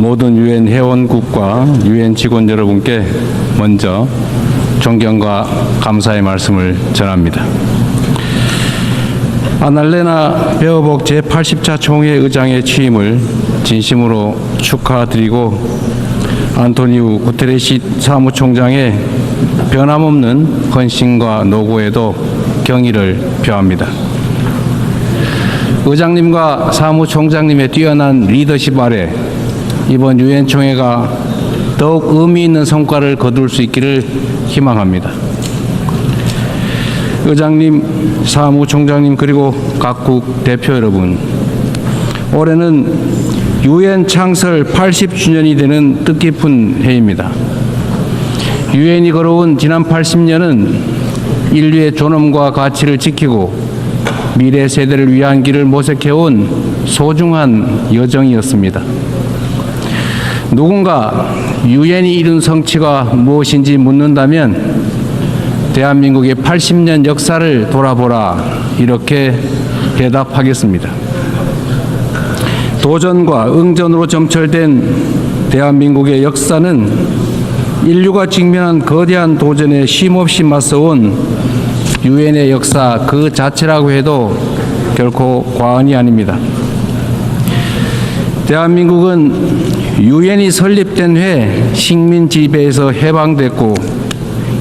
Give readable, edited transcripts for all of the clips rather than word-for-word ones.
모든 유엔 회원국과 유엔 직원 여러분께 먼저 존경과 감사의 말씀을 전합니다. 아날레나 베어복 제80차 총회 의장의 취임을 진심으로 축하드리고 안토니우 구테레시 사무총장의 변함없는 헌신과 노고에도 경의를 표합니다. 의장님과 사무총장님의 뛰어난 리더십 아래 이번 유엔 총회가 더욱 의미 있는 성과를 거둘 수 있기를 희망합니다. 의장님, 사무총장님 그리고 각국 대표 여러분, 올해는 유엔 창설 80주년이 되는 뜻깊은 해입니다. 유엔이 걸어온 지난 80년은 인류의 존엄과 가치를 지키고 미래 세대를 위한 길을 모색해온 소중한 여정이었습니다. 누군가 유엔이 이룬 성취가 무엇인지 묻는다면 대한민국의 80년 역사를 돌아보라 이렇게 대답하겠습니다. 도전과 응전으로 점철된 대한민국의 역사는 인류가 직면한 거대한 도전에 쉼없이 맞서온 유엔의 역사 그 자체라고 해도 결코 과언이 아닙니다. 대한민국은 유엔이 설립된 해에 식민 지배에서 해방됐고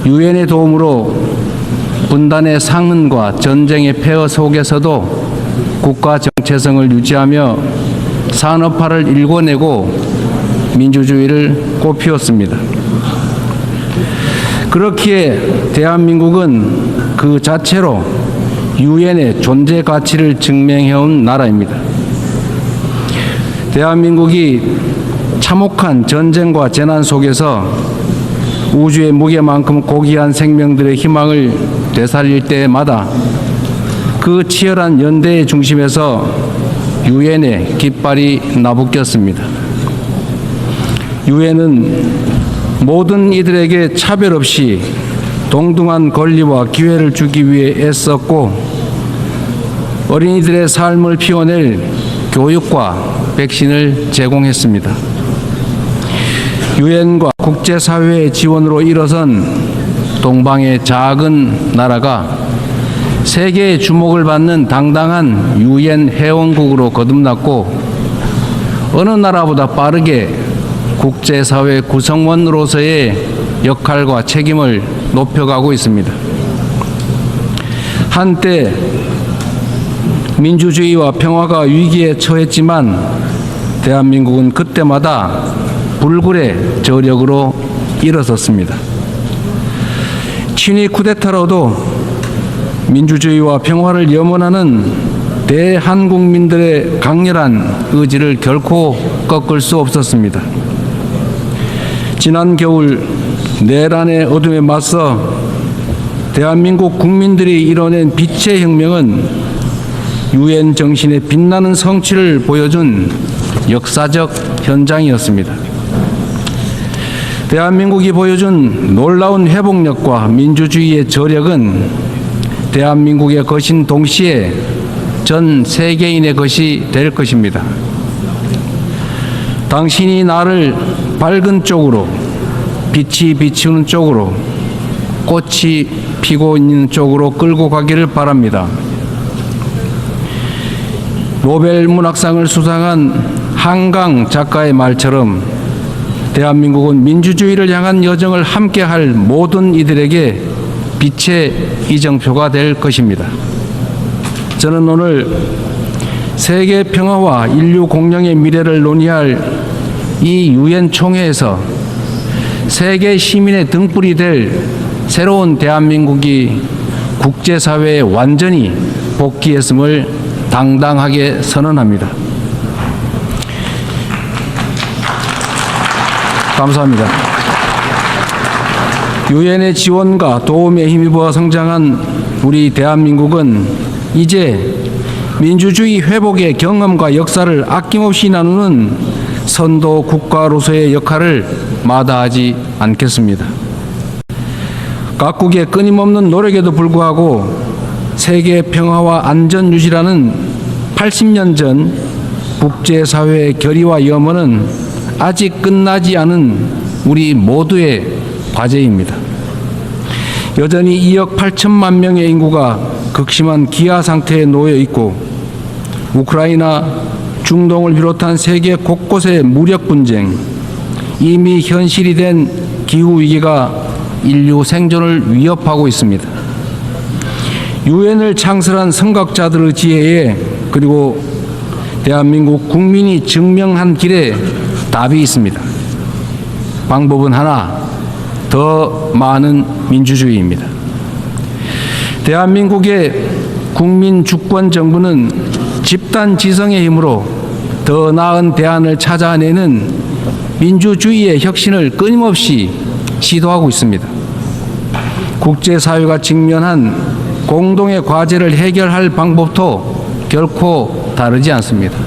유엔의 도움으로 분단의 상흔과 전쟁의 폐허 속에서도 국가 정체성을 유지하며 산업화를 일궈내고 민주주의를 꽃피웠습니다. 그렇기에 대한민국은 그 자체로 유엔의 존재 가치를 증명해온 나라입니다. 대한민국이 참혹한 전쟁과 재난 속에서 우주의 무게만큼 고귀한 생명들의 희망을 되살릴 때마다 그 치열한 연대의 중심에서 유엔의 깃발이 나부꼈습니다. 유엔은 모든 이들에게 차별 없이 동등한 권리와 기회를 주기 위해 애썼고 어린이들의 삶을 피워낼 교육과 백신을 제공했습니다. 유엔과 국제사회의 지원으로 일어선 동방의 작은 나라가 세계의 주목을 받는 당당한 유엔 회원국으로 거듭났고 어느 나라보다 빠르게 국제사회 구성원으로서의 역할과 책임을 높여가고 있습니다. 한때 민주주의와 평화가 위기에 처했지만 대한민국은 그때마다 불굴의 저력으로 일어섰습니다. 친위 쿠데타로도 민주주의와 평화를 염원하는 대한국민들의 강렬한 의지를 결코 꺾을 수 없었습니다. 지난 겨울 내란의 어둠에 맞서 대한민국 국민들이 이뤄낸 빛의 혁명은 유엔 정신의 빛나는 성취를 보여준 역사적 현장이었습니다. 대한민국이 보여준 놀라운 회복력과 민주주의의 저력은 대한민국의 것인 동시에 전 세계인의 것이 될 것입니다. 당신이 나를 밝은 쪽으로, 빛이 비추는 쪽으로, 꽃이 피고 있는 쪽으로 끌고 가기를 바랍니다. 노벨 문학상을 수상한 한강 작가의 말처럼 대한민국은 민주주의를 향한 여정을 함께할 모든 이들에게 빛의 이정표가 될 것입니다. 저는 오늘 세계 평화와 인류 공영의 미래를 논의할 이 유엔 총회에서 세계 시민의 등불이 될 새로운 대한민국이 국제사회에 완전히 복귀했음을 당당하게 선언합니다. 감사합니다. 유엔의 지원과 도움에 힘입어 성장한 우리 대한민국은 이제 민주주의 회복의 경험과 역사를 아낌없이 나누는 선도 국가로서의 역할을 마다하지 않겠습니다. 각국의 끊임없는 노력에도 불구하고 세계 평화와 안전 유지라는 80년 전 국제사회의 결의와 염원은 아직 끝나지 않은 우리 모두의 과제입니다. 여전히 2억 8천만 명의 인구가 극심한 기아 상태에 놓여 있고 우크라이나, 중동을 비롯한 세계 곳곳의 무력 분쟁, 이미 현실이 된 기후위기가 인류 생존을 위협하고 있습니다. 유엔을 창설한 선각자들의 지혜에 그리고 대한민국 국민이 증명한 길에 답이 있습니다. 방법은 하나, 더 많은 민주주의입니다. 대한민국의 국민 주권 정부는 집단 지성의 힘으로 더 나은 대안을 찾아내는 민주주의의 혁신을 끊임없이 시도하고 있습니다. 국제사회가 직면한 공동의 과제를 해결할 방법도 결코 다르지 않습니다.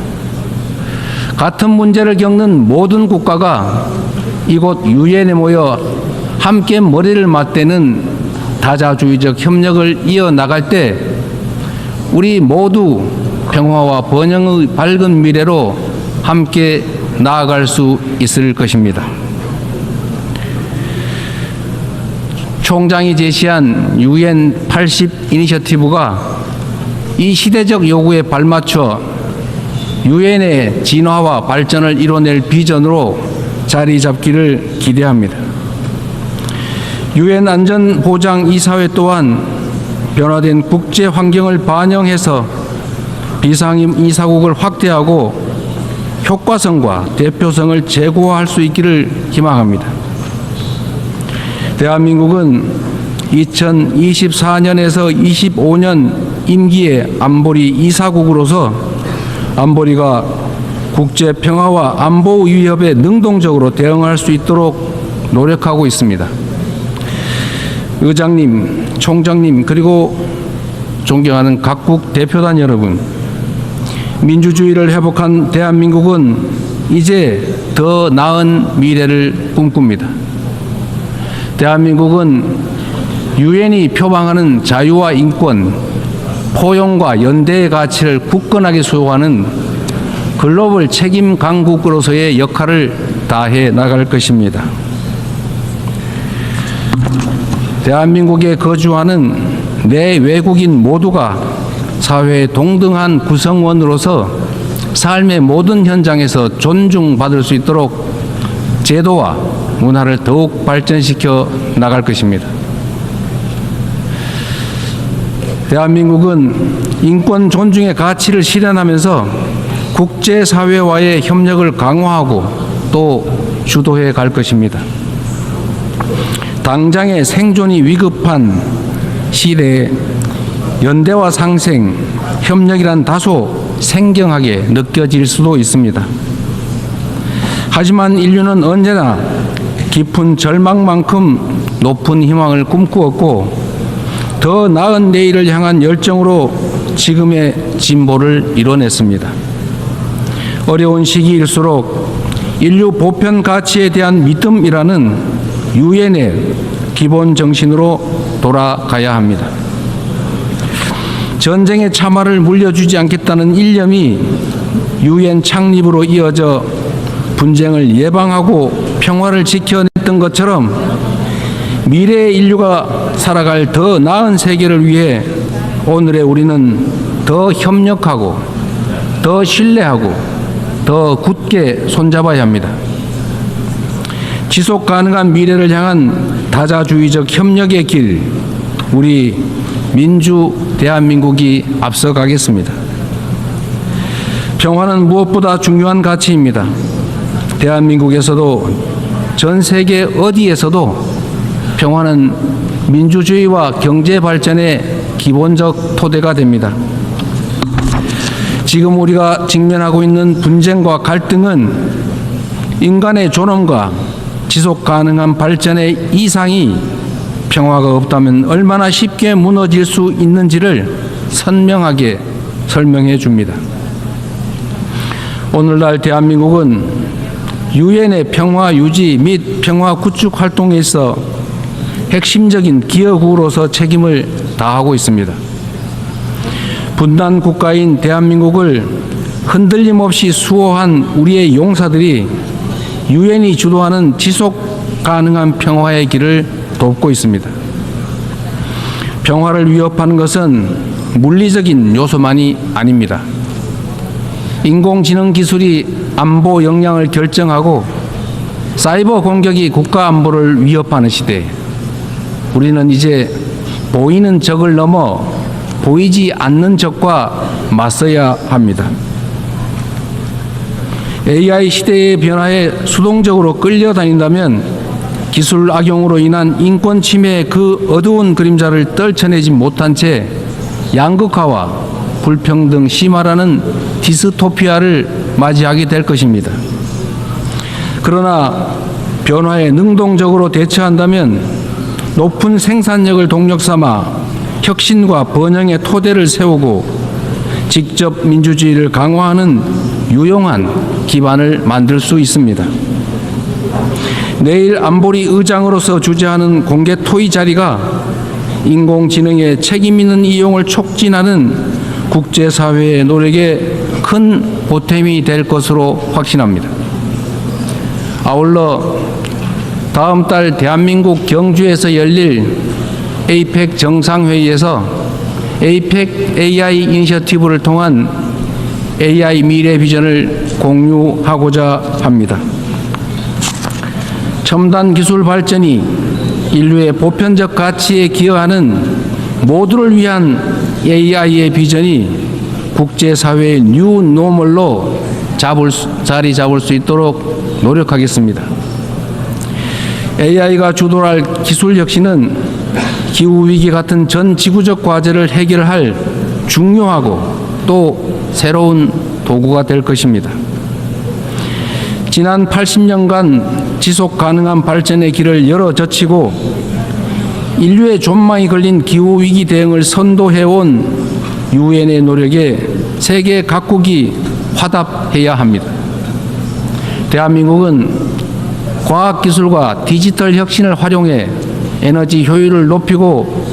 같은 문제를 겪는 모든 국가가 이곳 유엔에 모여 함께 머리를 맞대는 다자주의적 협력을 이어나갈 때 우리 모두 평화와 번영의 밝은 미래로 함께 나아갈 수 있을 것입니다. 총장이 제시한 UN 80 이니셔티브가 이 시대적 요구에 발맞춰 유엔의 진화와 발전을 이뤄낼 비전으로 자리 잡기를 기대합니다. 유엔 안전보장이사회 또한 변화된 국제 환경을 반영해서 비상임 이사국을 확대하고 효과성과 대표성을 제고할 수 있기를 희망합니다. 대한민국은 2024년에서 25년 임기의 안보리 이사국으로서 안보리가 국제 평화와 안보 위협에 능동적으로 대응할 수 있도록 노력하고 있습니다. 의장님, 총장님, 그리고 존경하는 각국 대표단 여러분, 민주주의를 회복한 대한민국은 이제 더 나은 미래를 꿈꿉니다. 대한민국은 유엔이 표방하는 자유와 인권, 포용과 연대의 가치를 굳건하게 수호하는 글로벌 책임 강국으로서의 역할을 다해 나갈 것입니다. 대한민국에 거주하는 내 외국인 모두가 사회의 동등한 구성원으로서 삶의 모든 현장에서 존중받을 수 있도록 제도와 문화를 더욱 발전시켜 나갈 것입니다. 대한민국은 인권 존중의 가치를 실현하면서 국제사회와의 협력을 강화하고 또 주도해 갈 것입니다. 당장의 생존이 위급한 시대에 연대와 상생, 협력이란 다소 생경하게 느껴질 수도 있습니다. 하지만 인류는 언제나 깊은 절망만큼 높은 희망을 꿈꾸었고 더 나은 내일을 향한 열정으로 지금의 진보를 이뤄냈습니다. 어려운 시기일수록 인류 보편 가치에 대한 믿음이라는 유엔의 기본 정신으로 돌아가야 합니다. 전쟁의 참화를 물려주지 않겠다는 일념이 유엔 창립으로 이어져 분쟁을 예방하고 평화를 지켜냈던 것처럼 미래의 인류가 살아갈 더 나은 세계를 위해 오늘의 우리는 더 협력하고 더 신뢰하고 더 굳게 손잡아야 합니다. 지속 가능한 미래를 향한 다자주의적 협력의 길, 우리 민주 대한민국이 앞서가겠습니다. 평화는 무엇보다 중요한 가치입니다. 대한민국에서도 전 세계 어디에서도 평화는 민주주의와 경제 발전의 기본적 토대가 됩니다. 지금 우리가 직면하고 있는 분쟁과 갈등은 인간의 존엄과 지속 가능한 발전의 이상이 평화가 없다면 얼마나 쉽게 무너질 수 있는지를 선명하게 설명해 줍니다. 오늘날 대한민국은 유엔의 평화 유지 및 평화 구축 활동에 있어 핵심적인 기여국으로서 책임을 다하고 있습니다. 분단 국가인 대한민국을 흔들림 없이 수호한 우리의 용사들이 유엔이 주도하는 지속 가능한 평화의 길을 돕고 있습니다. 평화를 위협하는 것은 물리적인 요소만이 아닙니다. 인공지능 기술이 안보 역량을 결정하고 사이버 공격이 국가 안보를 위협하는 시대에 우리는 이제 보이는 적을 넘어 보이지 않는 적과 맞서야 합니다. AI 시대의 변화에 수동적으로 끌려다닌다면 기술 악용으로 인한 인권 침해의 그 어두운 그림자를 떨쳐내지 못한 채 양극화와 불평등 심화라는 디스토피아를 맞이하게 될 것입니다. 그러나 변화에 능동적으로 대처한다면 높은 생산력을 동력 삼아 혁신과 번영의 토대를 세우고 직접 민주주의를 강화하는 유용한 기반을 만들 수 있습니다. 내일 안보리 의장으로서 주재하는 공개 토의 자리가 인공지능의 책임 있는 이용을 촉진하는 국제사회의 노력에 큰 보탬이 될 것으로 확신합니다. 아울러 다음 달 대한민국 경주에서 열릴 APEC 정상회의에서 APEC AI 이니셔티브를 통한 AI 미래 비전을 공유하고자 합니다. 첨단 기술 발전이 인류의 보편적 가치에 기여하는 모두를 위한 AI의 비전이 국제사회의 뉴 노멀로 자리 잡을 수 있도록 노력하겠습니다. AI가 주도할 기술 혁신은 기후위기 같은 전 지구적 과제를 해결할 중요하고 또 새로운 도구가 될 것입니다. 지난 80년간 지속 가능한 발전의 길을 열어젖히고 인류의 존망이 걸린 기후위기 대응을 선도해온 유엔의 노력에 세계 각국이 화답해야 합니다. 대한민국은 과학기술과 디지털 혁신을 활용해 에너지 효율을 높이고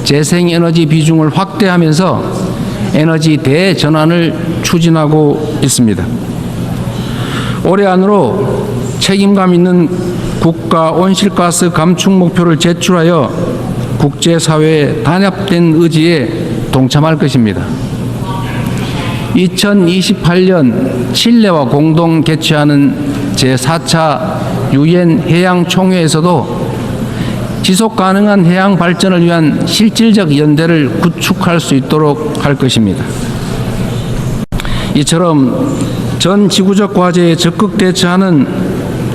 재생에너지 비중을 확대하면서 에너지 대전환을 추진하고 있습니다. 올해 안으로 책임감 있는 국가 온실가스 감축 목표를 제출하여 국제사회의 단합된 의지에 동참할 것입니다. 2028년 칠레와 공동 개최하는 제4차 유엔 해양총회에서도 지속가능한 해양 발전을 위한 실질적 연대를 구축할 수 있도록 할 것입니다. 이처럼 전 지구적 과제에 적극 대처하는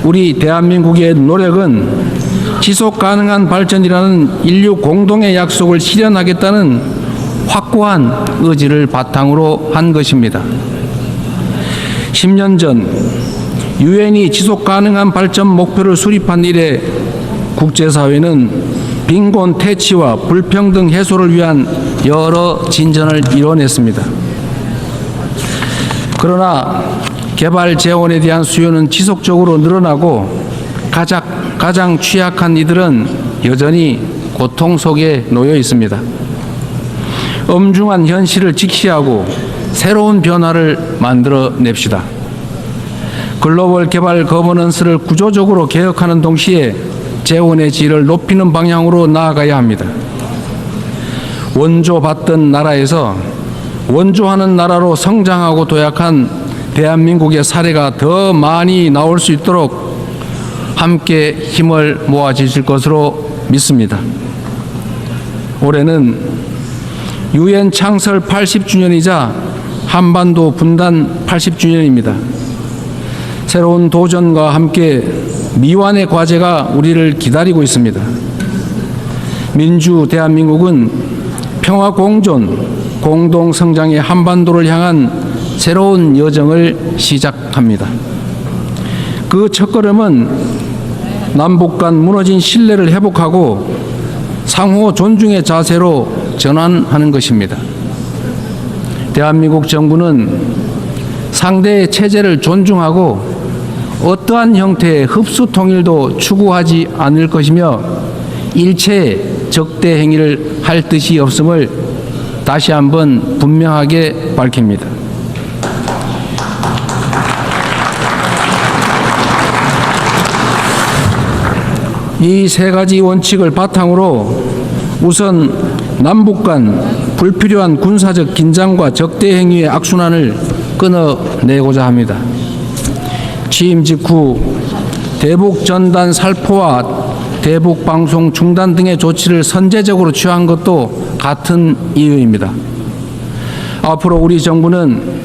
우리 대한민국의 노력은 지속가능한 발전이라는 인류 공동의 약속을 실현하겠다는 확고한 의지를 바탕으로 한 것입니다. 10년 전 유엔이 지속가능한 발전 목표를 수립한 이래 국제사회는 빈곤 퇴치와 불평등 해소를 위한 여러 진전을 이뤄냈습니다. 그러나 개발 재원에 대한 수요는 지속적으로 늘어나고 가장 취약한 이들은 여전히 고통 속에 놓여 있습니다. 엄중한 현실을 직시하고 새로운 변화를 만들어냅시다. 글로벌 개발 거버넌스를 구조적으로 개혁하는 동시에 재원의 질을 높이는 방향으로 나아가야 합니다. 원조받던 나라에서 원조하는 나라로 성장하고 도약한 대한민국의 사례가 더 많이 나올 수 있도록 함께 힘을 모아주실 것으로 믿습니다. 올해는 유엔 창설 80주년이자 한반도 분단 80주년입니다. 새로운 도전과 함께 미완의 과제가 우리를 기다리고 있습니다. 민주 대한민국은 평화 공존, 공동 성장의 한반도를 향한 새로운 여정을 시작합니다. 그 첫걸음은 남북 간 무너진 신뢰를 회복하고 상호 존중의 자세로 전환하는 것입니다. 대한민국 정부는 상대의 체제를 존중하고 어떠한 형태의 흡수 통일도 추구하지 않을 것이며 일체의 적대 행위를 할 뜻이 없음을 다시 한번 분명하게 밝힙니다. 이 세 가지 원칙을 바탕으로 우선 남북 간 불필요한 군사적 긴장과 적대 행위의 악순환을 끊어내고자 합니다. 취임 직후 대북 전단 살포와 대북 방송 중단 등의 조치를 선제적으로 취한 것도 같은 이유입니다. 앞으로 우리 정부는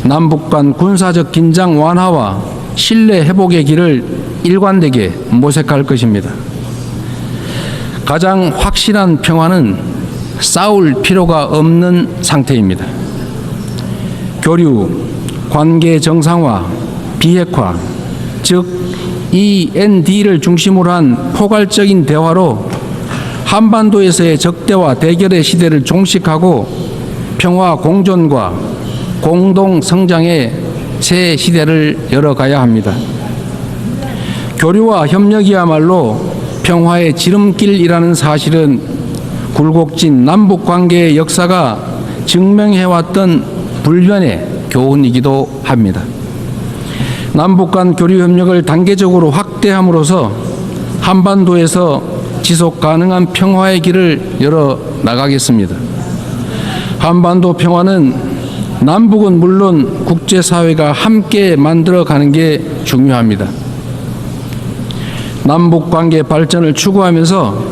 남북 간 군사적 긴장 완화와 신뢰 회복의 길을 일관되게 모색할 것입니다. 가장 확실한 평화는 싸울 필요가 없는 상태입니다. 교류, 관계 정상화, 비핵화, 즉 END를 중심으로 한 포괄적인 대화로 한반도에서의 적대와 대결의 시대를 종식하고 평화 공존과 공동 성장의 새 시대를 열어가야 합니다. 교류와 협력이야말로 평화의 지름길이라는 사실은 굴곡진 남북 관계의 역사가 증명해왔던 불변의 교훈이기도 합니다. 남북 간 교류 협력을 단계적으로 확대함으로써 한반도에서 지속 가능한 평화의 길을 열어 나가겠습니다. 한반도 평화는 남북은 물론 국제사회가 함께 만들어가는 게 중요합니다. 남북 관계 발전을 추구하면서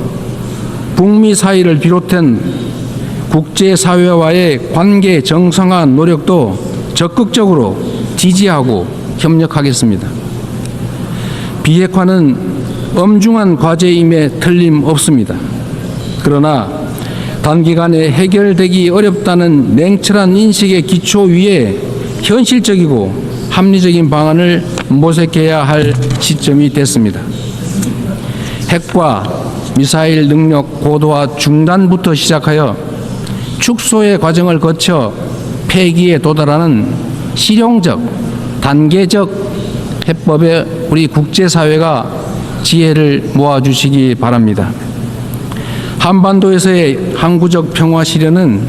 북미 사이를 비롯한 국제사회와의 관계 정상화 노력도 적극적으로 지지하고 협력하겠습니다. 비핵화는 엄중한 과제임에 틀림없습니다. 그러나 단기간에 해결되기 어렵다는 냉철한 인식의 기초 위에 현실적이고 합리적인 방안을 모색해야 할 시점이 됐습니다. 핵과 미사일 능력 고도화 중단부터 시작하여 축소의 과정을 거쳐 폐기에 도달하는 실용적, 단계적 해법에 우리 국제사회가 지혜를 모아주시기 바랍니다. 한반도에서의 항구적 평화 실현은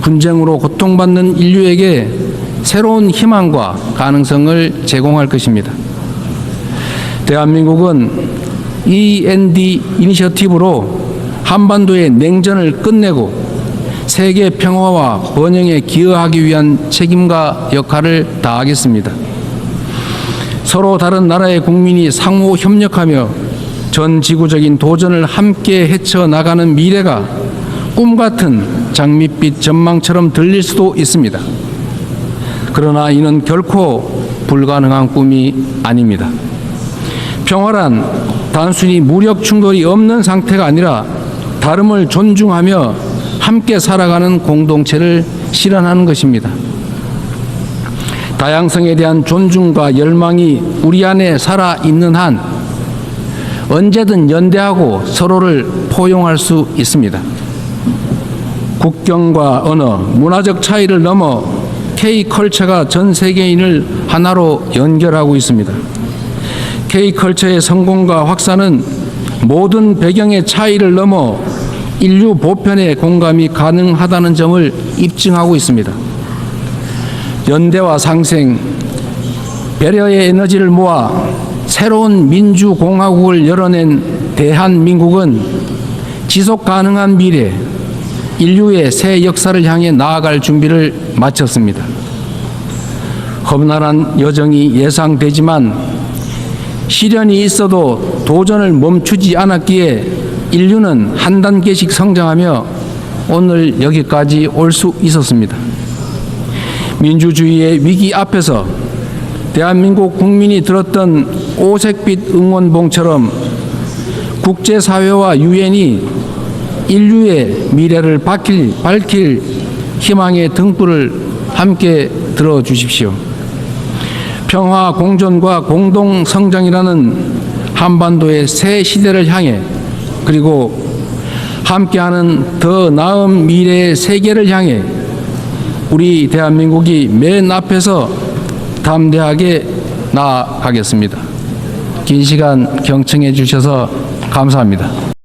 분쟁으로 고통받는 인류에게 새로운 희망과 가능성을 제공할 것입니다. 대한민국은 END 이니셔티브로 한반도의 냉전을 끝내고 세계 평화와 번영에 기여하기 위한 책임과 역할을 다하겠습니다. 서로 다른 나라의 국민이 상호 협력하며 전 지구적인 도전을 함께 헤쳐나가는 미래가 꿈같은 장밋빛 전망처럼 들릴 수도 있습니다. 그러나 이는 결코 불가능한 꿈이 아닙니다. 평화란 단순히 무력 충돌이 없는 상태가 아니라 다름을 존중하며 함께 살아가는 공동체를 실현하는 것입니다. 다양성에 대한 존중과 열망이 우리 안에 살아있는 한 언제든 연대하고 서로를 포용할 수 있습니다. 국경과 언어, 문화적 차이를 넘어 K컬처가 전 세계인을 하나로 연결하고 있습니다. K컬처의 성공과 확산은 모든 배경의 차이를 넘어 인류 보편의 공감이 가능하다는 점을 입증하고 있습니다. 연대와 상생, 배려의 에너지를 모아 새로운 민주공화국을 열어낸 대한민국은 지속 가능한 미래, 인류의 새 역사를 향해 나아갈 준비를 마쳤습니다. 험난한 여정이 예상되지만 시련이 있어도 도전을 멈추지 않았기에 인류는 한 단계씩 성장하며 오늘 여기까지 올 수 있었습니다. 민주주의의 위기 앞에서 대한민국 국민이 들었던 오색빛 응원봉처럼 국제사회와 유엔이 인류의 미래를 밝힐 희망의 등불을 함께 들어주십시오. 평화 공존과 공동 성장이라는 한반도의 새 시대를 향해 그리고 함께하는 더 나은 미래의 세계를 향해 우리 대한민국이 맨 앞에서 담대하게 나아가겠습니다. 긴 시간 경청해 주셔서 감사합니다.